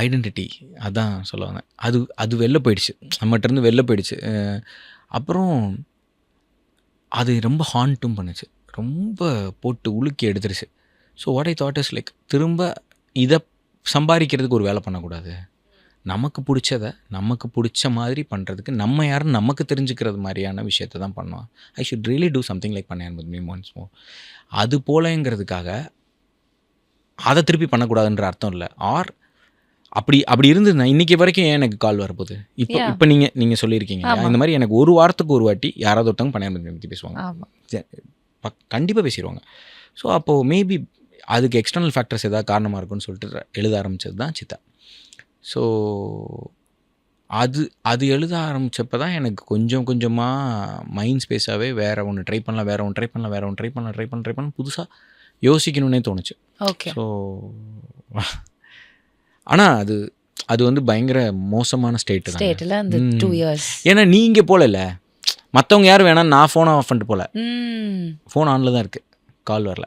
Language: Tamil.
ஐடென்டிட்டி அதான் சொல்லுவாங்க. அது வெளில போயிடுச்சு, நம்மகிட்டேருந்து வெளில போயிடுச்சு. அப்புறம் அது ரொம்ப ஹாண்ட்டும் பண்ணுச்சு, ரொம்ப போட்டு உலுக்கி எடுத்துருச்சு. So what I thought is like, திரும்ப இதை சம்பாதிக்கிறதுக்கு ஒரு வேலை பண்ணக்கூடாது, நமக்கு பிடிச்சத நமக்கு பிடிச்ச மாதிரி பண்ணுறதுக்கு நம்ம யாருன்னு நமக்கு தெரிஞ்சுக்கிறது மாதிரியான விஷயத்த தான் பண்ணுவோம். I should really do something like பண்ணேன் வித் மீ ஒன்ஸ் மோர். அது போலங்கிறதுக்காக அதை திருப்பி பண்ணக்கூடாதுன்ற அர்த்தம் இல்லை. ஆர் அப்படி இருந்ததுன்னா இன்றைக்கி வரைக்கும் ஏன் எனக்கு கால் வரப்போகுது? இப்போ நீங்கள் சொல்லியிருக்கீங்க இந்த மாதிரி எனக்கு ஒரு வாரத்துக்கு ஒரு வாட்டி யாராவது ஒருத்தவங்க பண்ணையார் பற்றி பேசுவாங்க, கண்டிப்பாக பேசிடுவாங்க. ஸோ அப்போது மேபி அதுக்கு எக்ஸ்டர்னல் ஃபேக்டர்ஸ் ஏதாவது காரணமாக இருக்குன்னு சொல்லிட்டு எழுத ஆரம்பித்தது தான் சித்தா. ஸோ அது எழுத ஆரம்பித்தப்போ தான் எனக்கு கொஞ்சம் கொஞ்சமாக மைண்ட் ஸ்பேஸாகவே வேறு ஒன்று ட்ரை பண்ணலாம் புதுசாக யோசிக்கணுன்னே தோணுச்சு. ஓகே. ஸோ ஆனால் அது வந்து பயங்கர மோசமான ஸ்டேட்டில் அந்த 2 years. ஏன்னா நீங்கள் போகல, மற்றவங்க யாரும் வேணாம், நான் ஃபோனை ஆஃப் பண்ணிட்டு போகல, ஃபோன் ஆனில் தான் இருக்குது, கால் வரல.